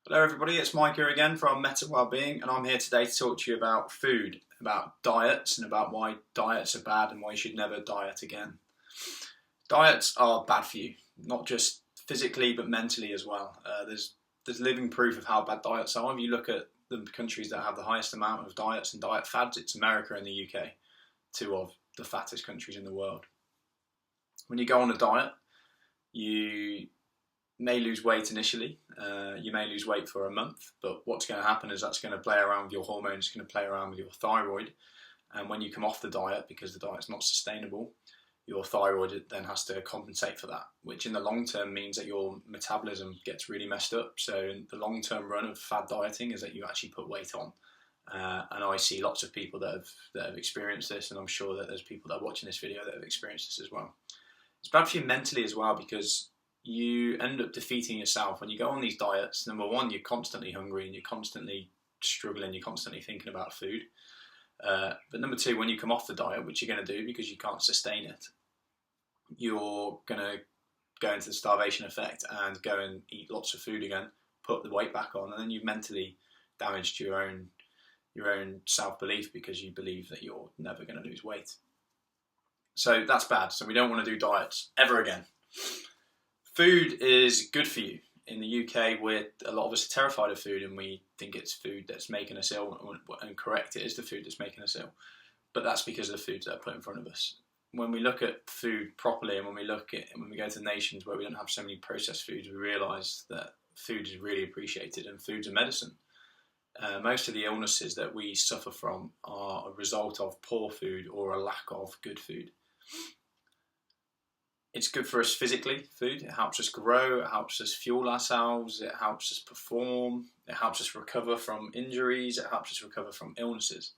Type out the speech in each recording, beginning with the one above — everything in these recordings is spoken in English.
Hello everybody, it's Mike here again from Metta Wellbeing, and I'm here today to talk to you about food, about diets, and about why diets are bad and why you should never diet again. Diets are bad for you, not just physically but mentally as well. There's living proof of how bad diets are. If you look at the countries that have the highest amount of diets and diet fads, it's America and the UK, two of the fattest countries in the world. When you go on a diet, you may lose weight initially. You may lose weight for a month, but what's going to happen is that's going to play around with your hormones, it's going to play around with your thyroid, and when you come off the diet, because the diet's not sustainable, your thyroid then has to compensate for that, which in the long term means that your metabolism gets really messed up. So in the long term run of fad dieting is that you actually put weight on. And I see lots of people that have experienced this, and I'm sure that there's people that are watching this video that have experienced this as well. It's bad for you mentally as well, because you end up defeating yourself. When you go on these diets, number one, you're constantly hungry and you're constantly struggling, you're constantly thinking about food. But number two, when you come off the diet, which you're going to do because you can't sustain it, you're going to go into the starvation effect and go and eat lots of food again, put the weight back on, and then you've mentally damaged your own self-belief because you believe that you're never going to lose weight. So that's bad. So we don't want to do diets ever again. Food is good for you. In the UK, a lot of us are terrified of food and we think it's food that's making us ill, and correct, it is the food that's making us ill. But that's because of the foods that are put in front of us. When we look at food properly, and when we go to nations where we don't have so many processed foods, we realise that food is really appreciated, and food's a medicine. Most of the illnesses that we suffer from are a result of poor food or a lack of good food. It's good for us physically, food. It helps us grow, it helps us fuel ourselves, it helps us perform, it helps us recover from injuries, it helps us recover from illnesses.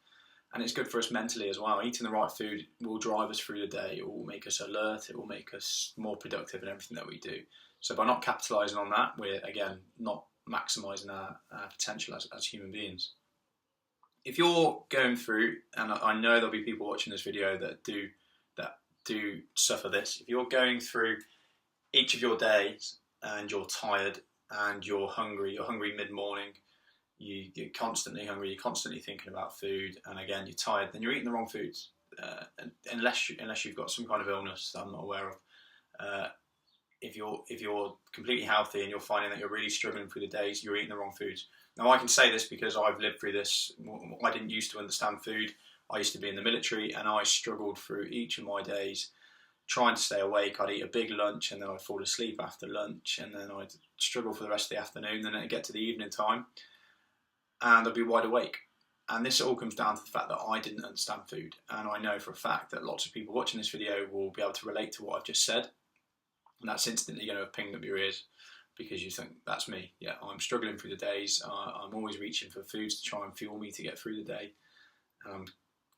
And it's good for us mentally as well. Eating the right food will drive us through the day, it will make us alert, it will make us more productive in everything that we do. So by not capitalising on that, we're, again, not maximising our potential as human beings. If you're going through, and I know there'll be people watching this video that do suffer this, if you're going through each of your days and you're tired and you're hungry mid-morning, you're constantly hungry, you're constantly thinking about food, and again you're tired, then you're eating the wrong foods. Unless you've got some kind of illness that I'm not aware of. If you're completely healthy and you're finding that you're really struggling through the days, you're eating the wrong foods. Now I can say this because I've lived through this. I didn't used to understand food. I used to be in the military and I struggled through each of my days trying to stay awake. I'd eat a big lunch and then I'd fall asleep after lunch, and then I'd struggle for the rest of the afternoon, then it'd get to the evening time and I'd be wide awake. And this all comes down to the fact that I didn't understand food, and I know for a fact that lots of people watching this video will be able to relate to what I've just said, and that's instantly going to have pinged up your ears because you think, that's me. Yeah, I'm struggling through the days, I'm always reaching for foods to try and fuel me to get through the day, and I'm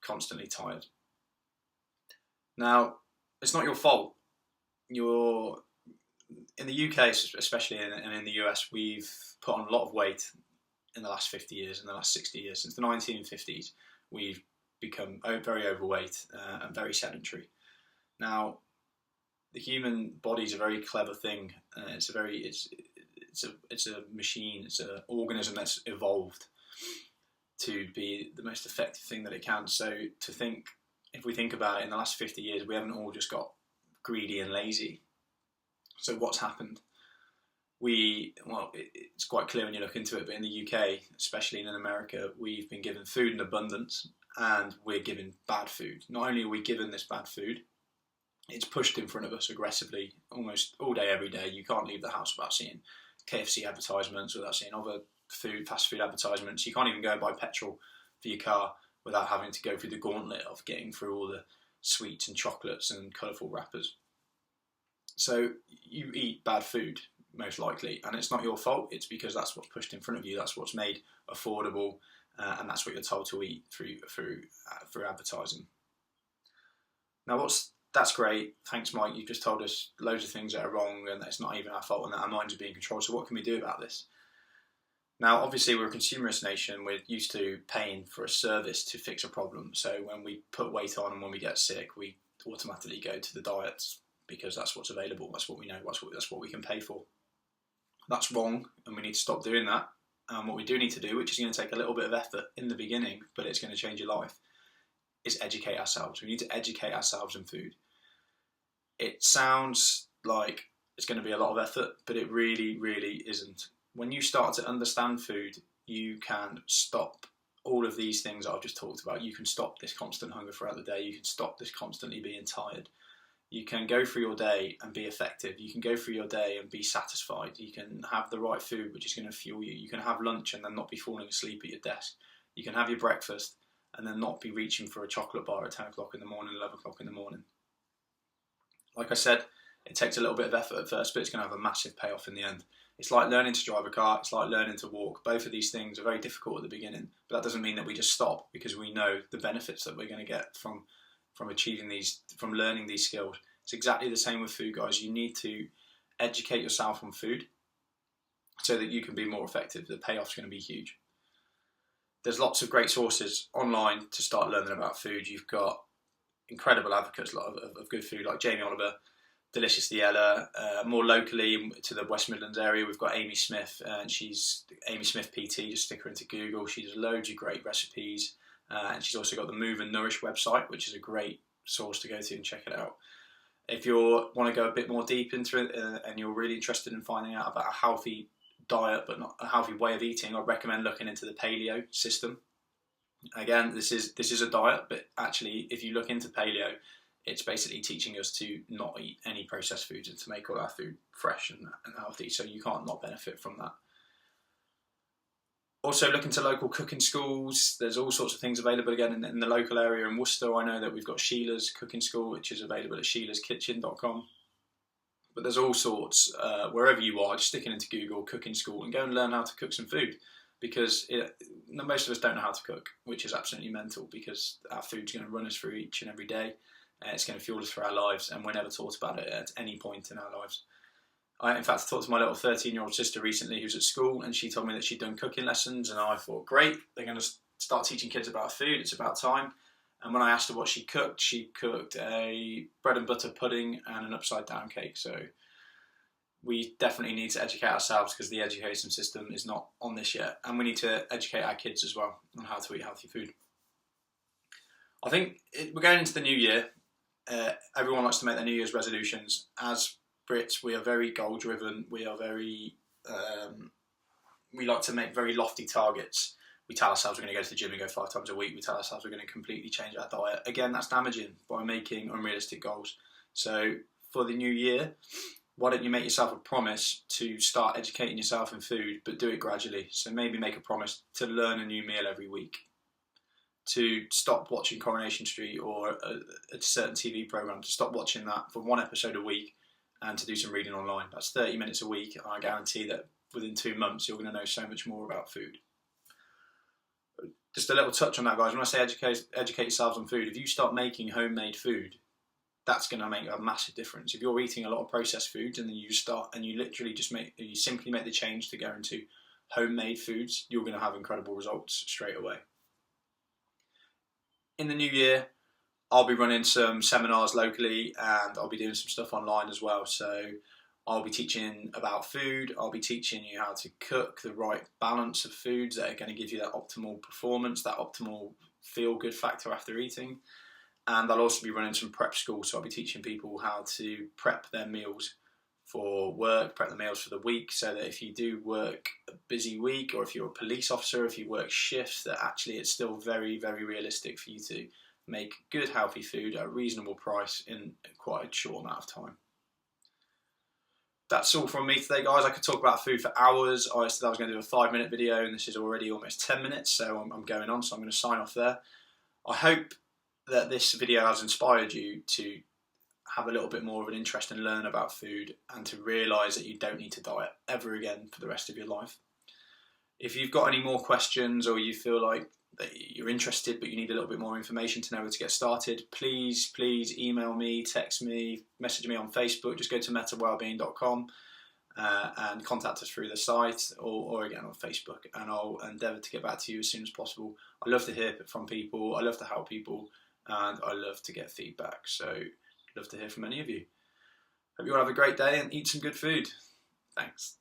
constantly tired. Now, it's not your fault. You're in the UK, especially, and in the US, we've put on a lot of weight in the last 50 years, in the last 60 years. Since the 1950s, we've become very overweight and very sedentary. Now, the human body is a very clever thing. It's a machine. It's an organism that's evolved to be the most effective thing that it can. So if we think about it, in the last 50 years, we haven't all just got greedy and lazy. So what's happened? It's quite clear when you look into it, but in the UK, especially in America, we've been given food in abundance and we're given bad food. Not only are we given this bad food, it's pushed in front of us aggressively almost all day, every day. You can't leave the house without seeing KFC advertisements, without seeing other fast food advertisements. You can't even go and buy petrol for your car without having to go through the gauntlet of getting through all the sweets and chocolates and colourful wrappers. So you eat bad food, most likely, and it's not your fault. It's because that's what's pushed in front of you, that's what's made affordable, and that's what you're told to eat through advertising. Now that's great, thanks Mike, you've just told us loads of things that are wrong and that it's not even our fault and that our minds are being controlled, so what can we do about this? Now, obviously, we're a consumerist nation. We're used to paying for a service to fix a problem. So when we put weight on and when we get sick, we automatically go to the diets because that's what's available. That's what we know. That's what we can pay for. That's wrong, and we need to stop doing that. And what we do need to do, which is going to take a little bit of effort in the beginning, but it's going to change your life, is educate ourselves. We need to educate ourselves in food. It sounds like it's going to be a lot of effort, but it really, really isn't. When you start to understand food, you can stop all of these things I've just talked about. You can stop this constant hunger throughout the day. You can stop this constantly being tired. You can go through your day and be effective. You can go through your day and be satisfied. You can have the right food, which is going to fuel you. You can have lunch and then not be falling asleep at your desk. You can have your breakfast and then not be reaching for a chocolate bar at 10 o'clock in the morning, 11 o'clock in the morning. Like I said, it takes a little bit of effort at first, but it's going to have a massive payoff in the end. It's like learning to drive a car. It's like learning to walk. Both of these things are very difficult at the beginning, but that doesn't mean that we just stop, because we know the benefits that we're going to get from achieving these, from learning these skills. It's exactly the same with food, guys. You need to educate yourself on food so that you can be more effective. The payoff's going to be huge. There's lots of great sources online to start learning about food. You've got incredible advocates of good food, like Jamie Oliver, Delicious Diella. More locally to the West Midlands area, we've got Amy Smith, and she's Amy Smith PT. Just stick her into Google. She does loads of great recipes, and she's also got the Move and Nourish website, which is a great source to go to and check it out. If you want to go a bit more deep into it, and you're really interested in finding out about a healthy diet but not a healthy way of eating, I'd recommend looking into the paleo system. Again, this is a diet, but actually if you look into paleo, it's basically teaching us to not eat any processed foods and to make all our food fresh and healthy, so you can't not benefit from that. Also, look into local cooking schools. There's all sorts of things available again in the local area. In Worcester, I know that we've got Sheila's Cooking School, which is available at sheilaskitchen.com. But there's all sorts, wherever you are, just sticking into Google, cooking school, and go and learn how to cook some food. Because most of us don't know how to cook, which is absolutely mental, because our food's going to run us through each and every day. It's going to fuel us for our lives, and we're never taught about it at any point in our lives. In fact, I talked to my little 13-year-old sister recently who's at school, and she told me that she'd done cooking lessons, and I thought, great, they're going to start teaching kids about food, it's about time. And when I asked her what she cooked a bread and butter pudding and an upside down cake. So we definitely need to educate ourselves, because the education system is not on this yet, and we need to educate our kids as well on how to eat healthy food. I think we're going into the new year. Everyone likes to make their New Year's resolutions. As Brits, we are very goal driven. We are very, we like to make very lofty targets. We tell ourselves we're going to go to the gym and go 5 times a week. We tell ourselves we're going to completely change our diet. Again, that's damaging by making unrealistic goals. So for the new year, why don't you make yourself a promise to start educating yourself in food, but do it gradually. So maybe make a promise to learn a new meal every week, to stop watching Coronation Street or a certain TV programme, to stop watching that for 1 episode a week, and to do some reading online. That's 30 minutes a week, and I guarantee that within 2 months you're going to know so much more about food. Just a little touch on that, guys. When I say educate yourselves on food, if you start making homemade food, that's going to make a massive difference. If you're eating a lot of processed foods and then you simply make the change to go into homemade foods, you're going to have incredible results straight away. In the new year, I'll be running some seminars locally, and I'll be doing some stuff online as well. So I'll be teaching about food. I'll be teaching you how to cook the right balance of foods that are going to give you that optimal performance, that optimal feel-good factor after eating. And I'll also be running some prep schools. So I'll be teaching people how to prep their meals for work, prep the meals for the week, so that if you do work a busy week, or if you're a police officer, if you work shifts, that actually it's still very, very realistic for you to make good, healthy food at a reasonable price in quite a short amount of time. That's all from me today, guys. I could talk about food for hours. I said I was going to do a 5-minute video, and this is already almost 10 minutes, so I'm going on, so I'm going to sign off there. I hope that this video has inspired you to have a little bit more of an interest and learn about food, and to realise that you don't need to diet ever again for the rest of your life. If you've got any more questions, or you feel like that you're interested but you need a little bit more information to know where to get started, please email me, text me, message me on Facebook. Just go to mettawellbeing.com and contact us through the site, or again on Facebook, and I'll endeavour to get back to you as soon as possible. I love to hear from people, I love to help people, and I love to get feedback, so I'd love to hear from any of you. Hope you all have a great day and eat some good food. Thanks.